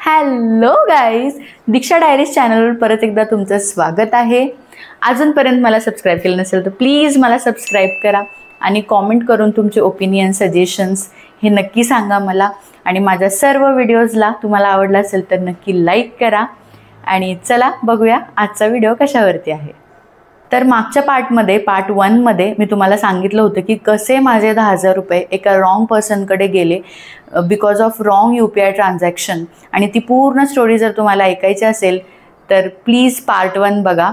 Hello guys, दीक्षा diaries चॅनलवर परत एकदा तुमचं स्वागत आहे. अजूनपर्यंत मला सबस्क्राईब केलं नसेल तर प्लीज मला सबस्क्राईब करा आणि कॉमेंट करून तुमचे ओपिनियन सजेशन्स हे नक्की सांगा मला. आणि माझ्या सर्व व्हिडिओजला तुम्हाला आवडला असेल तर नक्की लाईक करा. आणि चला बघूया आजचा व्हिडिओ कशावरती आहे. तर मागच्या पार्ट 1 मध्ये मी तुम्हाला सांगितलं होतं की कसे माझे 10,000 रुपये एका रॉंग पर्सनकडे गेले because of wrong UPI transaction. आणि ती पूर्ण स्टोरी जर तुम्हाला ऐकायची असेल तर प्लीज पार्ट 1 बघा.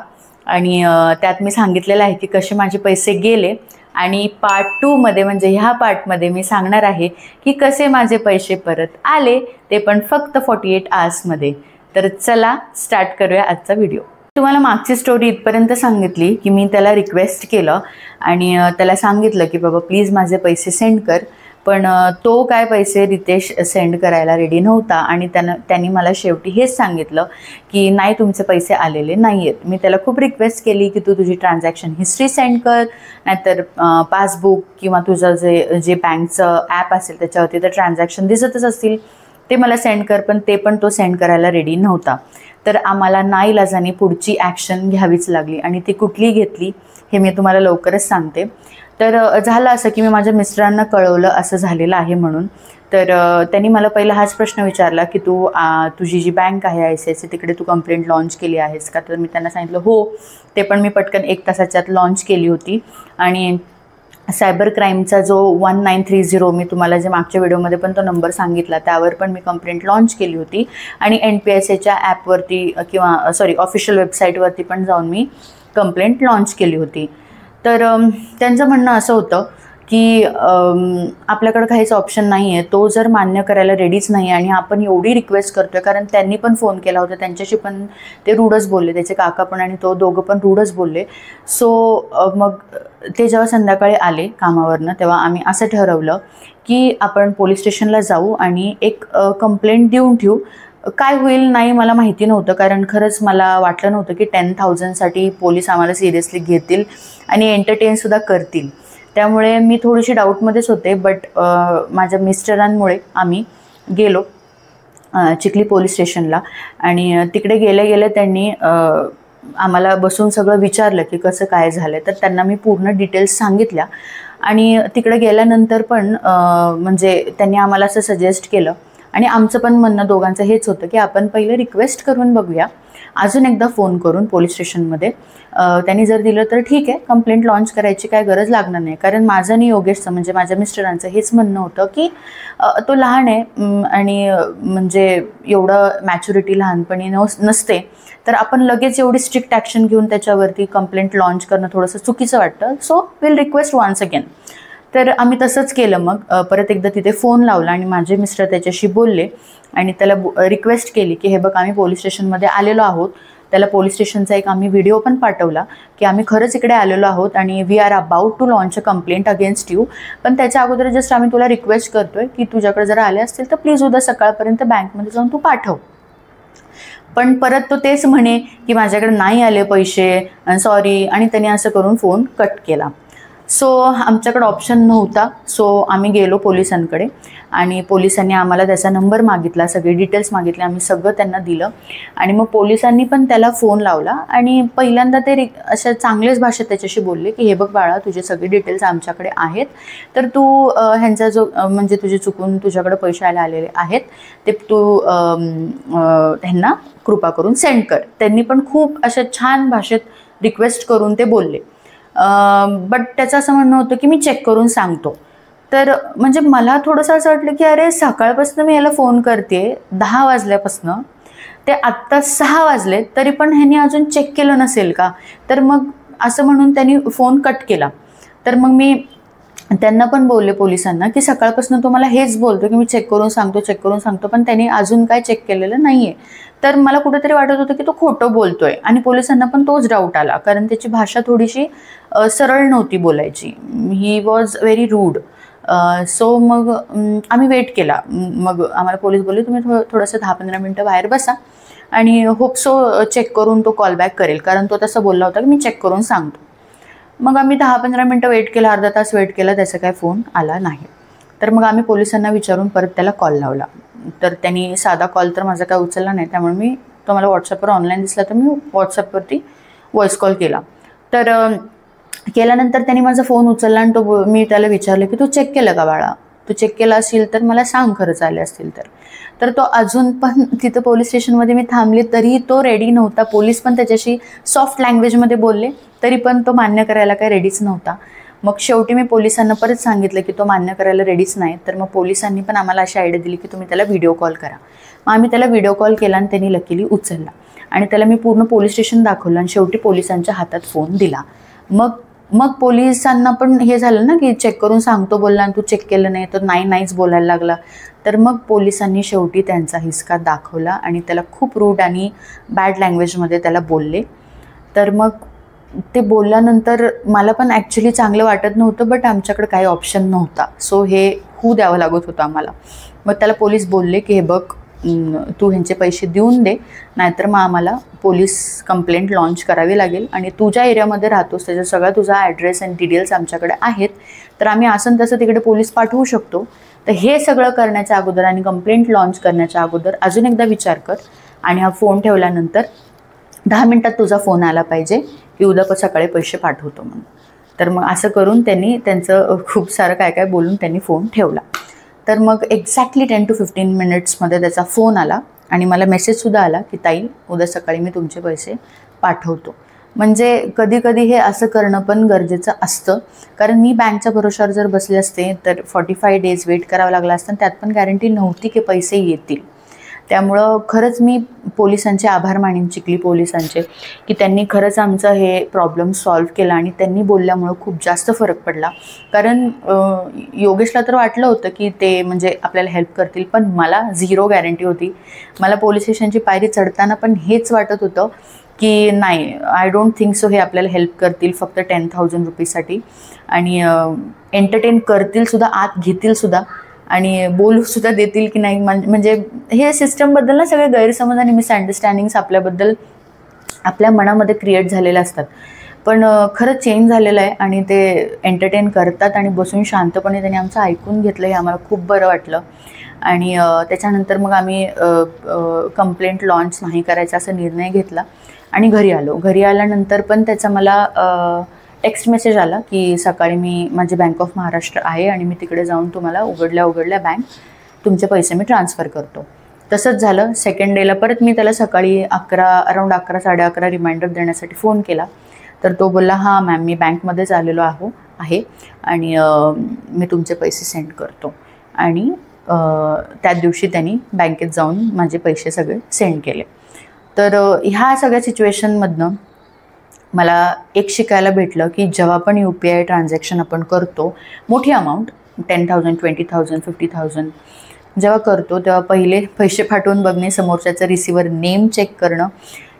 आणि त्यात मी सांगितलेलं आहे की कसे माझे पैसे गेले. आणि पार्ट 2 मध्ये म्हणजे ह्या पार्टमध्ये मी सांगणार आहे की कसे माझे पैसे परत आले, ते पण फक्त 48 आवर्समध्ये. तर चला स्टार्ट करूया आजचा व्हिडिओ. तुम्हाला मागची स्टोरी इथपर्यंत सांगितली की मी त्याला रिक्वेस्ट केलं आणि त्याला सांगितलं की बाबा प्लीज माझे पैसे सेंड कर. पण तो काय पैसे रितेश सेंड करायला रेडी नव्हता. आणि त्यांनी मला शेवटी हेच सांगितलं की नाही, तुमचे पैसे आलेले नाही आहेत. मी त्याला खूप रिक्वेस्ट केली की तू तुझी ट्रान्झॅक्शन हिस्ट्री सेंड कर, नाहीतर पासबुक किंवा तुझं जे बँकचं ॲप असेल त्याच्यावरती तर ट्रान्झॅक्शन दिसतच असतील ते मला सेंड कर. पण तो सेंड करायला रेडी नव्हता. तर आम्हाला नाईलाजाने पुढची ॲक्शन घ्यावीच लागली. आणि ती कुठली घेतली हे मी तुम्हाला लवकरच सांगते. तर झालं असं की मी माझ्या मिस्टरांना कळवलं असं झालेलं आहे म्हणून. तर त्यांनी मला पहिला हाच प्रश्न विचारला की तुझी जी बँक आहे ICICI तिकडे तू कंप्लेंट लॉन्च केली आहेस का. तर मी त्यांना सांगितलं हो. ते पण मी पटकन 1 तासाच्यात लॉन्च केली होती. आणि सायबर क्राईमचा जो 1930 मी तुम्हाला जे मागच्या व्हिडिओमध्ये पण तो नंबर सांगितला त्यावर पण मी कंप्लेंट लॉन्च केली होती. आणि NPSAच्या ॲपवरती किंवा ऑफिशियल वेबसाईटवरती पण जाऊन मी कंप्लेंट लॉन्च केली होती. तर त्यांचं म्हणणं असं होतं की आपल्याकडं काहीच ऑप्शन नाही आहे, तो जर मान्य करायला रेडीच नाही आणि आपण एवढी रिक्वेस्ट करतो आहे. कारण त्यांनी पण फोन केला होता, त्यांच्याशी पण ते रूडच बोलले, त्याचे काका पण आणि तो दोघं पण रूडच बोलले. सो मग ते जेव्हा संध्याकाळी आले कामावरनं तेव्हा आम्ही असं ठरवलं की आपण पोलीस स्टेशनला जाऊ आणि एक कंप्लेंट देऊन ठेवू. काय होईल नाही मला माहिती नव्हतं, कारण खरंच मला वाटलं नव्हतं की 10,000साठी पोलीस आम्हाला सिरियसली घेतील आणि एंटरटेनसुद्धा करतील. त्यामुळे मी थोडीशी डाऊटमध्येच होते. बट माझ्या मिस्टरांमुळे आम्ही गेलो चिखली पोलीस स्टेशनला. आणि तिकडे गेले त्यांनी आम्हाला बसून सगळं विचारलं की कसं काय झालं. तर त्यांना मी पूर्ण डिटेल्स सांगितल्या. आणि तिकडे गेल्यानंतर पण म्हणजे त्यांनी आम्हाला असं सजेस्ट केलं. आणि आमचं पण म्हणणं दोघांचं हेच होतं की आपण पहिलं रिक्वेस्ट करून बघूया, अजून एकदा फोन करून पोलीस स्टेशनमध्ये. त्यांनी जर दिलं तर ठीक आहे, कंप्लेंट लॉन्च करायची काय गरज लागणार नाही. कारण माझं आणि योगेशचं म्हणजे माझ्या मिस्टरांचं हेच म्हणणं होतं की तो लहान आहे आणि म्हणजे एवढं मॅच्युरिटी लहानपणी नसते. तर आपण लगेच एवढी स्ट्रिक्ट ॲक्शन घेऊन त्याच्यावरती कंप्लेंट लॉन्च करणं थोडंसं चुकीचं वाटतं. So will request once again. तर आम्ही तसंच केलं. मग परत एकदा तिथे फोन लावला आणि माझे मिस्टर त्याच्याशी बोलले आणि त्याला रिक्वेस्ट केली की हे बघ आम्ही पोलीस स्टेशनमध्ये आलेलो आहोत. त्याला पोलीस स्टेशनचा एक आम्ही व्हिडिओ पण पाठवला की आम्ही खरंच इकडे आलेलो आहोत आणि we are about to launch a complaint against you. पण त्याच्या अगोदर जस्ट आम्ही तुला रिक्वेस्ट करतोय की तुझ्याकडे जर आले असतील तर प्लीज उद्या सकाळपर्यंत बँकमध्ये जाऊन तू पाठव. पण परत तो तेच म्हणे की माझ्याकडे नाही आले पैसे, सॉरी. आणि त्याने असं करून फोन कट केला. सो आमच्याकडे ऑप्शन नव्हता. सो आम्ही गेलो पोलिसांकडे आणि पोलिसांनी आम्हाला त्याचा नंबर मागितला, सगळे डिटेल्स मागितले. आम्ही सगळं त्यांना दिलं. आणि मग पोलिसांनी पण त्याला फोन लावला आणि पहिल्यांदा ते अशा चांगल्याच भाषेत त्याच्याशी बोलले की हे बघ बाळा, तुझे सगळे डिटेल्स आमच्याकडे आहेत, तर तू ह्यांचा जो म्हणजे तुझे चुकून तुझ्याकडे पैसे आलेले आहेत ते तू ह्यांना कृपा करून सेंड कर. त्यांनी पण खूप अशा छान भाषेत रिक्वेस्ट करून ते बोलले. बट त्याचं असं म्हणणं होतं की मी चेक करून सांगतो. तर म्हणजे मला थोडंसं असं वाटलं की अरे सकाळपासून मी याला फोन करते 10 वाजल्यापासून ते आत्ता 6 वाजले तरी पण ह्यांनी अजून चेक केलं नसेल का. तर मग असं म्हणून त्यांनी फोन कट केला. तर मग मी त्यांना पण बोलले पोलिसांना की सकाळपासून तो मला हेच बोलतो की मी चेक करून सांगतो पण त्यांनी अजून काय चेक केलेलं नाही आहे. तर मला कुठेतरी वाटत होतं की तो खोटं बोलतोय. आणि पोलिसांना पण तोच डाऊट आला कारण त्याची भाषा थोडीशी सरळ नव्हती बोलायची. He was very rude. So मग आम्ही वेट केला. मग आम्हाला पोलीस बोलले तुम्ही थोडंसं 10-15 मिनटं बाहेर बसा आणि होप सो चेक करून तो कॉल बॅक करेल, कारण तो तसं बोलला होता की मी चेक करून सांगतो. मग आम्ही 10-15 मिनटं वेट केला, अर्धा तास वेट केला, त्याचा काय फोन आला नाही. तर मग आम्ही पोलिसांना विचारून परत त्याला कॉल लावला. तर त्यांनी साधा कॉल तर माझा काय उचलला नाही, त्यामुळे मी तो मला व्हॉट्सअपवर ऑनलाईन दिसला तर मी व्हॉट्सअपवरती व्हॉइस कॉल केला. तर केल्यानंतर त्यांनी माझा फोन उचलला आणि मी त्याला विचारलं की तू चेक केलं का बाळा, तू चेक केला असेल तर मला सांग खरंच आले असतील तर तो अजून पण तिथं पोलीस स्टेशनमध्ये मी थांबले तरीही तो रेडी नव्हता. पोलीस पण त्याच्याशी सॉफ्ट लँग्वेजमध्ये बोलले तरी पण तो मान्य करायला काही रेडीच नव्हता. मग शेवटी मी पोलिसांना परत सांगितलं की तो मान्य करायला रेडीच नाही. तर मग पोलिसांनी पण आम्हाला अशी आयडिया दिली की तुम्ही त्याला व्हिडिओ कॉल करा. मग आम्ही त्याला व्हिडिओ कॉल केला आणि त्यांनी लकीली उचलला आणि त्याला मी पूर्ण पोलीस स्टेशन दाखवलं आणि शेवटी पोलिसांच्या हातात फोन दिला. मग पोलिसांना पण हे झालं ना की चेक करून सांगतो बोलला आणि तू चेक केलं नाही तर नाहीच बोलायला लागला. तर मग पोलिसांनी शेवटी त्यांचा हिसका दाखवला आणि त्याला खूप रूड आणि बॅड लँग्वेजमध्ये त्याला बोलले. तर मग ते बोलल्यानंतर मला पण ॲक्च्युली चांगलं वाटत नव्हतं, बट आमच्याकडे काही ऑप्शन नव्हता. सो हे होऊ द्यावं लागत होतं आम्हाला. मग त्याला पोलीस बोलले की हे बघ तू ह्यांचे पैसे देऊन दे, नाहीतर मग आम्हाला पोलीस कंप्लेंट लॉन्च करावी लागेल आणि तू ज्या एरियामध्ये राहतोस त्याचा सगळा तुझा ॲड्रेस आणि डिटेल्स आमच्याकडे आहेत, तर आम्ही असं तसं तिकडे पोलीस पाठवू शकतो. तर हे सगळं करण्याच्या अगोदर आणि कंप्लेंट लॉन्च करण्याच्या अगोदर अजून एकदा विचार कर आणि हा फोन ठेवल्यानंतर 10 मिनटात तुझा फोन आला पाहिजे की उद्या सकाळी पैसे पाठवतो म्हणून. तर मग असं करून त्यांनी त्यांचं खूप सारं काय काय बोलून त्यांनी फोन ठेवला. तर मग एक्झॅक्टली 10 to 15 मिनिट्समध्ये त्याचा फोन आला आणि मला मेसेजसुद्धा आला की ताई उद्या सकाळी मी तुमचे पैसे पाठवतो. म्हणजे कधी कधी हे असं करणं पण गरजेचं असतं, कारण मी बँकच्या भरोशावर जर बसले असते तर 45 days वेट करावं लागलं असतं. त्यात पण गॅरंटी नव्हती की पैसे येतील. त्यामुळं खरंच मी पोलिसांचे आभार मानेन, चिखली पोलिसांचे, की त्यांनी खरंच आमचं हे प्रॉब्लेम सॉल्व्ह केला आणि त्यांनी बोलल्यामुळं खूप जास्त फरक पडला. कारण योगेशला तर वाटलं होतं की ते म्हणजे आपल्याला हेल्प करतील, पण मला 0 गॅरंटी होती. मला पोलीस स्टेशनची पायरी चढताना पण हेच वाटत होतं की नाही, आय डोंट थिंक सो हे आपल्याला हेल्प करतील फक्त 10,000 रुपीजसाठी आणि एंटरटेन करतील सुद्धा, आत घेतील सुद्धा आणि बोलूसुद्धा देतील की नाही. म्हणजे हे सिस्टमबद्दल ना सगळे गैरसमज आणि मिसअंडरस्टँडिंग्स आपल्याबद्दल आपल्या मनामध्ये क्रिएट झालेले असतात. पण खरंच चेंज झालेलं आहे आणि ते एंटरटेन करतात आणि बसून शांतपणे त्यांनी आमचं ऐकून घेतलं, हे आम्हाला खूप बरं वाटलं. आणि त्याच्यानंतर मग आम्ही कंप्लेंट लॉन्च नाही करायचा असा निर्णय घेतला आणि घरी आलो. घरी आल्यानंतर पण त्याचा मला टेक्स्ट मेसेज आला की सकाळी मी माझी बँक ऑफ महाराष्ट्र आहे आणि मी तिकडे जाऊन तुम्हाला उघडल्या बँक तुमचे पैसे मी ट्रान्सफर करतो. तसंच झालं. सेकंड डेला परत मी त्याला सकाळी अराऊंड 11, 11:30 रिमाइंडर देण्यासाठी फोन केला. तर तो बोलला हां मॅम मी बँकमध्येच आलेलो आहे आणि मी तुमचे पैसे सेंड करतो. आणि त्याच दिवशी त्यांनी बँकेत जाऊन माझे पैसे सगळे सेंड केले. तर ह्या सगळ्या सिच्युएशनमधनं मला एक शिकायला भेटलं की जेव्हा पण UPI ट्रान्झॅक्शन आपण करतो, मोठी अमाऊंट 10,000, 20,000, 50,000 जेव्हा करतो तेव्हा पहिले पैसे पाठवून बघणे, समोरच्याचं रिसिव्हर नेम चेक करणं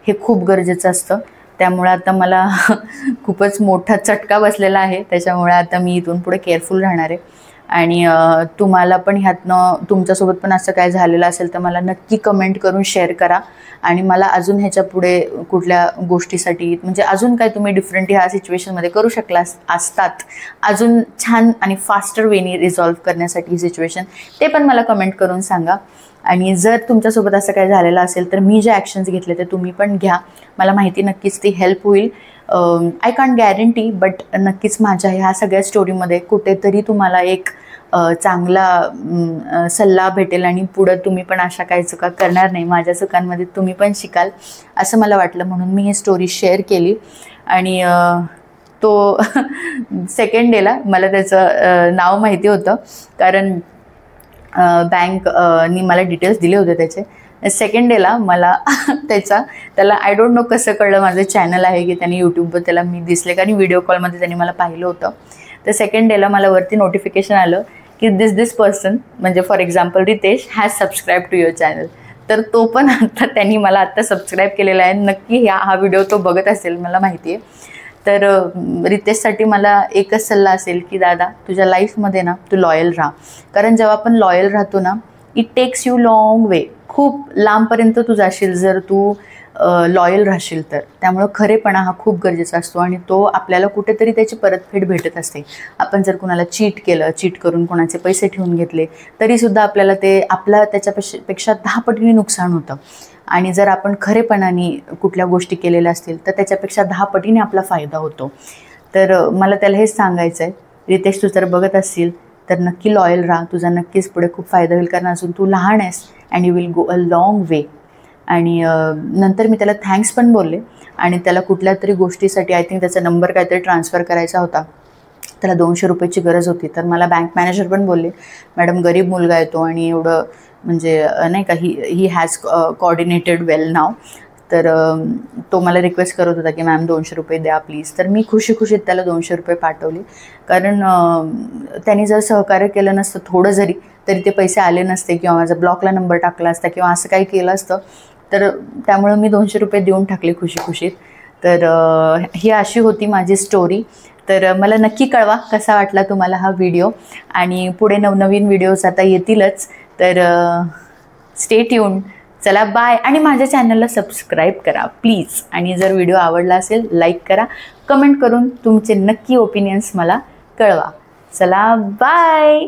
हे खूप गरजेचं असतं. त्यामुळे आता मला खूपच मोठा चटका बसलेला आहे. त्याच्यामुळे आता मी इथून पुढे केअरफुल राहणार आहे. आणि तुम्हाला पण ह्यातनं तुमच्यासोबत पण असं काय झालेलं असेल तर मला नक्की कमेंट करून शेअर करा. आणि मला अजून ह्याच्या पुढे कुठल्या गोष्टीसाठी म्हणजे अजून काय तुम्ही डिफरंट ह्या सिच्युएशनमध्ये करू शकला असतात अजून छान आणि फास्टर वेनी रिझॉल्व्ह करण्यासाठी ही सिच्युएशन, ते पण मला कमेंट करून सांगा. आणि जर तुमच्यासोबत असं काय झालेलं असेल तर मी जे ॲक्शन्स घेतले ते तुम्ही पण घ्या. मला माहिती नक्कीच ती हेल्प होईल. आय कांट गॅरंटी, बट नक्कीच माझ्या ह्या सगळ्या स्टोरीमध्ये कुठेतरी तुम्हाला एक चांगला सल्ला भेटेल आणि पुढं तुम्ही पण अशा काही चुका करणार नाही. माझ्या चुकांमध्ये तुम्ही पण शिकाल असं मला वाटलं, म्हणून मी ही स्टोरी शेअर केली. आणि तो सेकंड डेला मला त्याचं नाव माहिती होतं, कारण बँकनी मला डिटेल्स दिले होते त्याचे. सेकंड डेला मला त्याला आय डोंट नो कसं कळलं माझं चॅनल आहे की त्यांनी यूट्यूबवर त्याला मी दिसले, कारण व्हिडिओ कॉलमध्ये त्यांनी मला पाहिलं होतं. तर सेकंड डेला मला वरती नोटिफिकेशन आलं की दिस पर्सन, म्हणजे for example Ritesh has subscribe to your channel. तर तो पण आता त्यांनी मला आत्ता सबस्क्राईब केलेला आहे. नक्की हा व्हिडिओ तो बघत असेल मला माहिती आहे. तर रितेशसाठी मला एकच सल्ला असेल की दादा तुझ्या लाईफमध्ये ना तू लॉयल राहा. कारण जेव्हा आपण लॉयल राहतो ना, it takes you long way, खूप लांबपर्यंत तू जाशील जर तू लॉयल राहशील तर. त्यामुळं खरेपणा हा खूप गरजेचा असतो आणि तो आपल्याला कुठेतरी त्याची परतफेड भेटत असते. आपण जर कुणाला चीट केलं, चीट करून कोणाचे पैसे ठेवून घेतले तरीसुद्धा आपल्याला ते त्याच्यापेक्षा 10 पटीने नुकसान होतं. आणि जर आपण खरेपणाने कुठल्या गोष्टी केलेल्या असतील तर त्याच्यापेक्षा 10 पटीने आपला फायदा होतो. तर मला त्याला हेच सांगायचं आहे, रितेश तू जर बघत असतील तर नक्की लॉयल राहा. तुझा नक्कीच पुढे खूप फायदा होईल, कारण अजून तू लहान आहेस and you will go a long way. आणि नंतर मी त्याला थँक्स पण बोलले आणि त्याला कुठल्या तरी गोष्टीसाठी आय थिंक त्याचा नंबर काहीतरी ट्रान्सफर करायचा होता. त्याला 200 रुपयाची गरज होती. तर मला बँक मॅनेजर पण बोलले, मॅडम गरीब मुलगा आहे तो आणि एवढं म्हणजे नाही का ही हॅज कोऑर्डिनेटेड वेल नाव. तर तो मला रिक्वेस्ट करत होता की मॅम 200 रुपये द्या प्लीज. तर मी खुशीत त्याला 200 रुपये पाठवले, कारण त्यांनी जर सहकार्य केलं नसतं थोडं जरी तरी ते पैसे आले नसते किंवा माझा ब्लॉकला नंबर टाकला असता किंवा असं काही केलं असतं. तर त्यामुळं मी 200 रुपये देऊन टाकले खुशीत. तर ही अशी होती माझी स्टोरी. तर मला नक्की कळवा कसा वाटला तुम्हाला हा व्हिडिओ, आणि पुढे नवनवीन व्हिडिओज आता येतीलच. तर स्टे ट्यून. चला बाय. आणि माझ्या चॅनलला सबस्क्राईब करा प्लीज. आणि जर व्हिडिओ आवडला असेल लाईक करा, कमेंट करून तुमचे नक्की ओपिनियन्स मला कळवा. चला बाय.